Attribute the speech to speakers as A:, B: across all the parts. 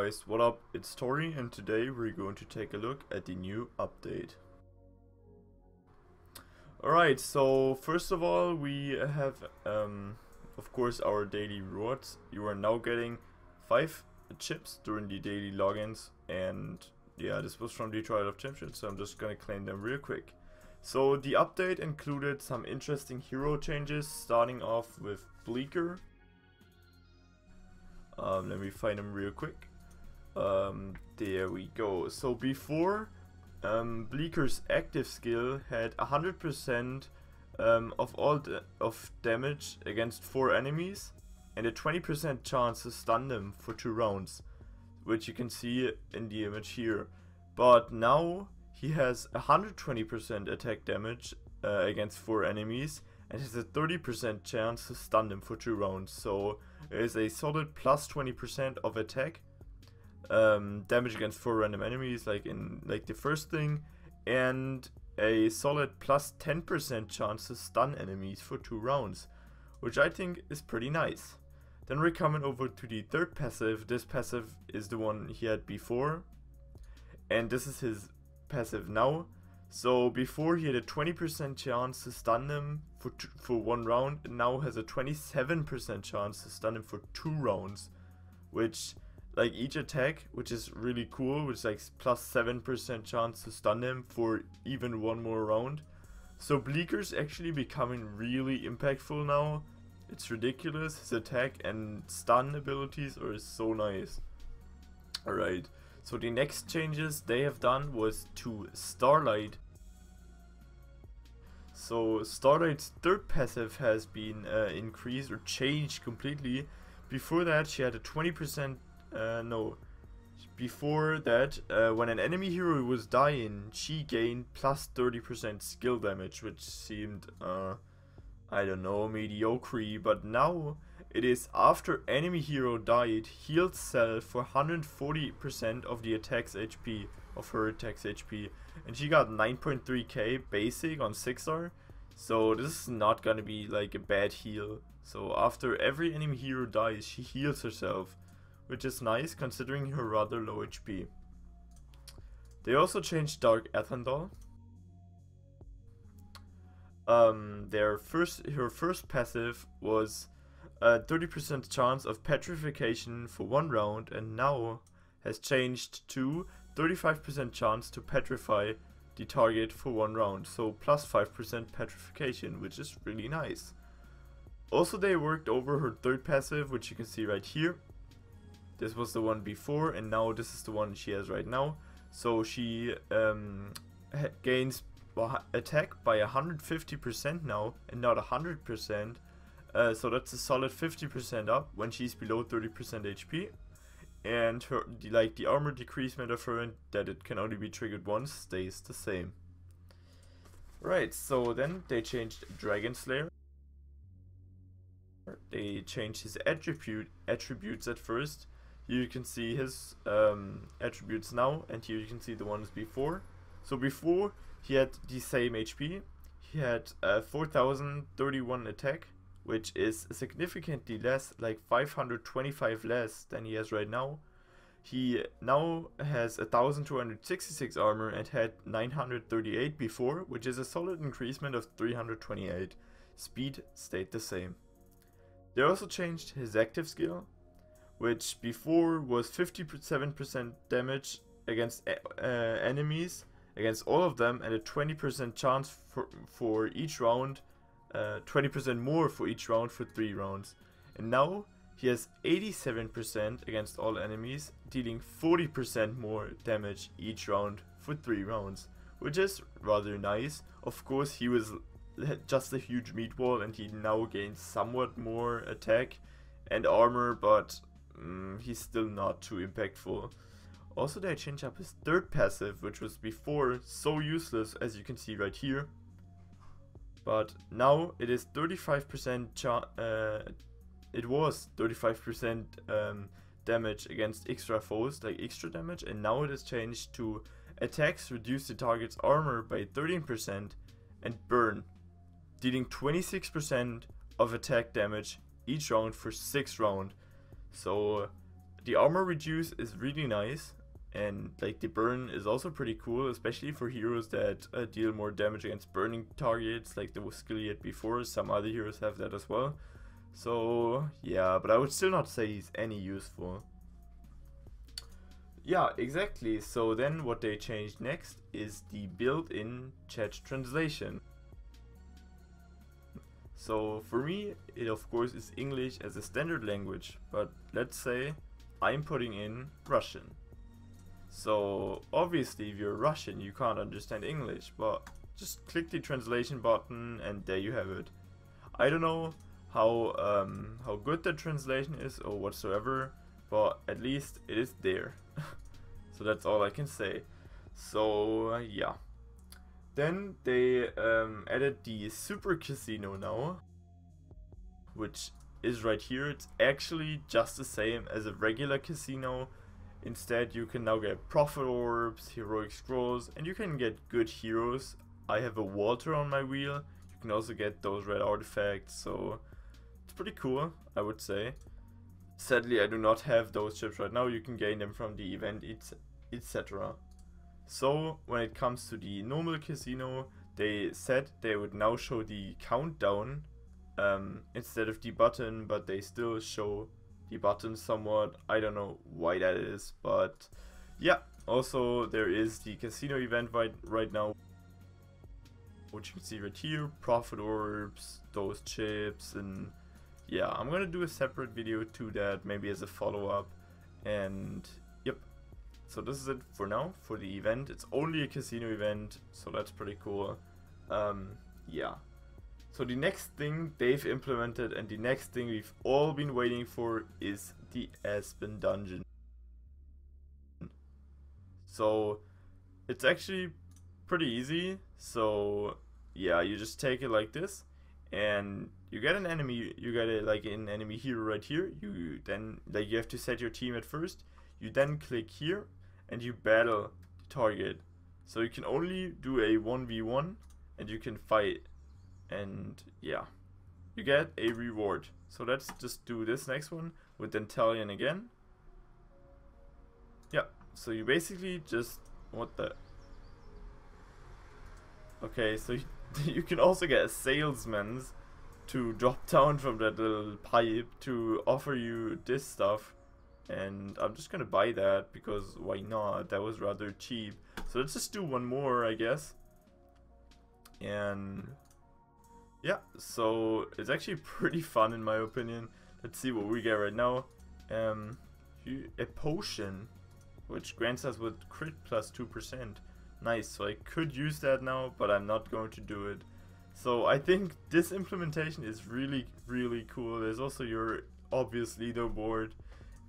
A: guys, what up? It's Tori, and today we're going to take a look at the new update. Alright, so first of all we have of course our daily rewards. You are now getting 5 chips during the daily logins, and yeah, this was from the Untitled Chapter, so I'm just gonna claim them real quick. So the update included some interesting hero changes, starting off with Bleecker. Let me find them real quick. There we go. So before, Bleecker's active skill had 100% of damage against 4 enemies and a 20% chance to stun them for 2 rounds, which you can see in the image here. But now he has 120% attack damage against 4 enemies and has a 30% chance to stun them for 2 rounds. So it is a solid plus 20% of attack damage against 4 random enemies, like the first thing, and a solid plus 10% chance to stun enemies for 2 rounds, which I think is pretty nice. Then we're coming over to the third passive. This passive is the one he had before, and this is his passive now. So before he had a 20% chance to stun them for 1 round, and now has a 27% chance to stun him for 2 rounds, which, like, each attack, which is really cool, which is like plus 7% chance to stun him for even 1 more round. So Bleecker's actually becoming really impactful now. It's ridiculous. His attack and stun abilities are so nice. Alright, so the next changes they have done was to Starlight. So Starlight's third passive has been increased or changed completely. Before that she had a 20% before that, when an enemy hero was dying, she gained plus 30% skill damage, which seemed, I don't know, mediocre. But now it is after enemy hero died, healed self for 140% of the attack's HP, of her attack's HP, and she got 9.3k basic on 6-star. So this is not gonna be like a bad heal. So after every enemy hero dies, she heals herself, which is nice considering her rather low HP. They also changed Dark Arthindol. Her first passive was a 30% chance of petrification for 1 round, and now has changed to 35% chance to petrify the target for 1 round, so plus 5% petrification, which is really nice. Also, they worked over her third passive, which you can see right here. This was the one before, and now this is the one she has right now. So she gains attack by 150% now, and not 100%. So that's a solid 50% up when she's below 30% HP. And her, the armor decreasement of her, that it can only be triggered once, stays the same. Right, so then they changed Dragon Slayer. They changed his attributes at first. Here you can see his attributes now, and here you can see the ones before. So before he had the same HP. He had 4031 attack, which is significantly less, like 525 less than he has right now. He now has 1266 armor and had 938 before, which is a solid increasement of 328. Speed stayed the same. They also changed his active skill, which before was 57% damage against enemies, against all of them, and a 20% chance for each round, 20% more for each round for 3 rounds. And now he has 87% against all enemies, dealing 40% more damage each round for 3 rounds, which is rather nice. Of course, he was just a huge meatball, and he now gains somewhat more attack and armor, but he's still not too impactful. Also, they changed up his third passive, which was before so useless, as you can see right here. But now it is 35%. It was 35% damage against extra foes, like extra damage, and now it is changed to attacks reduce the target's armor by 13% and burn, dealing 26% of attack damage each round for 6 rounds. So the armor reduce is really nice, and like the burn is also pretty cool, especially for heroes that deal more damage against burning targets, like the skill he had before. Some other heroes have that as well. So yeah, but I would still not say he's any useful. Yeah, exactly. So then what they changed next is the built-in chat translation. So for me, it of course is English as a standard language, but let's say I'm putting in Russian. So obviously if you're Russian you can't understand English, but just click the translation button and there you have it. I don't know how good the translation is or whatsoever, but at least it is there. So that's all I can say. So yeah. Then they added the Super Casino now, which is right here. It's actually just the same as a regular casino. Instead you can now get Prophet Orbs, Heroic Scrolls, and you can get good heroes. I have a Walter on my wheel. You can also get those red artifacts, so it's pretty cool, I would say. Sadly I do not have those chips right now. You can gain them from the event, etc. So when it comes to the normal casino, they said they would now show the countdown instead of the button, but they still show the button somewhat. I don't know why that is, but yeah. Also there is the casino event right now, which you can see right here, Prophet Orbs, those chips, and yeah, I'm gonna do a separate video to that, maybe as a follow-up. And yep, so this is it for now for the event. It's only a casino event, so that's pretty cool. Yeah. So the next thing they've implemented, and the next thing we've all been waiting for, is the Aspen Dungeon. So it's actually pretty easy. So yeah, you just take it like this, and you get an enemy. You get an enemy hero right here. You then you have to set your team at first. You then click here and you battle the target. So you can only do a 1v1 and you can fight, and yeah, you get a reward. So let's just do this next one with Dentalion again. Yeah, so you basically just, what the, okay, so you can also get a salesman to drop down from that little pipe to offer you this stuff, and I'm just gonna buy that because why not? That was rather cheap. So let's just do one more, I guess. And yeah, so it's actually pretty fun in my opinion. Let's see what we get right now. A potion, which grants us with crit plus 2%. Nice, so I could use that now, but I'm not going to do it. So I think this implementation is really, really cool. There's also your obvious leaderboard,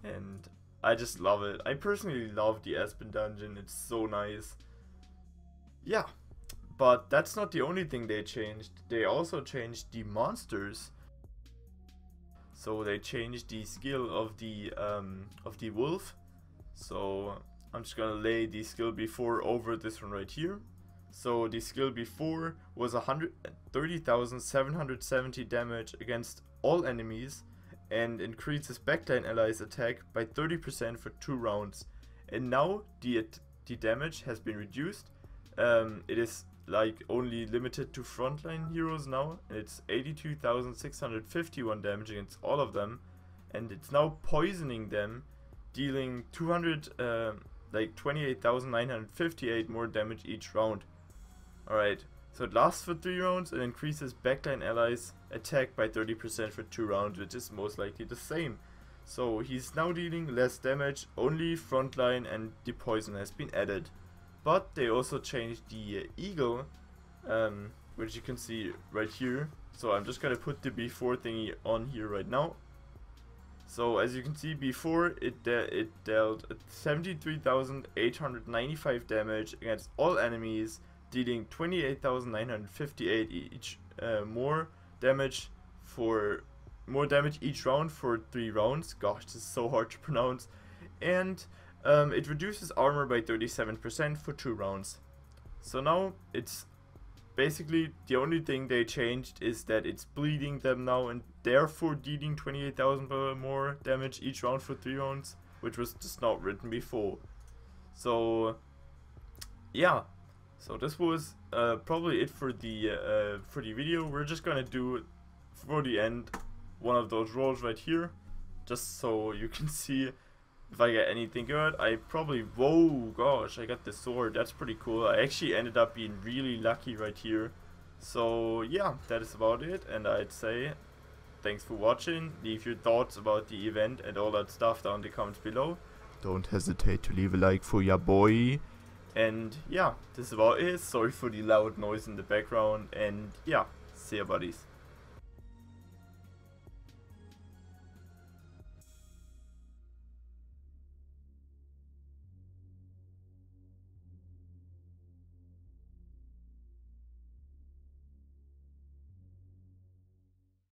A: and I just love it. I personally love the Aspen Dungeon. It's so nice. Yeah, but that's not the only thing they changed. They also changed the monsters. So they changed the skill of the wolf. So I'm just gonna lay the skill before over this one right here. So the skill before was 130,770 damage against all enemies, and increases backline allies attack by 30% for 2 rounds. And now the damage has been reduced. It is like only limited to frontline heroes now, and it's 82,651 damage against all of them, and it's now poisoning them, dealing 28,958 more damage each round. Alright, so it lasts for 3 rounds and increases backline allies attack by 30% for 2 rounds, which is most likely the same. So he's now dealing less damage, only frontline and the poison has been added. But they also changed the eagle, which you can see right here. So I'm just gonna put the before thingy on here right now. So as you can see, before it dealt 73,895 damage against all enemies, dealing 28,958 each more damage each round for 3 rounds. Gosh, this is so hard to pronounce. And it reduces armor by 37% for 2 rounds. So now it's basically the only thing they changed is that it's bleeding them now, and therefore dealing 28,000 more damage each round for 3 rounds, which was just not written before. So yeah, so this was probably it for the video. We're just gonna do for the end one of those rolls right here, just so you can see if I get anything good. I probably, whoa, gosh, I got the sword. That's pretty cool. I actually ended up being really lucky right here. So yeah, that is about it, and I'd say thanks for watching. Leave your thoughts about the event and all that stuff down in the comments below. Don't hesitate to leave a like for your boy. And yeah, this is about it. Sorry for the loud noise in the background, and yeah, see ya buddies.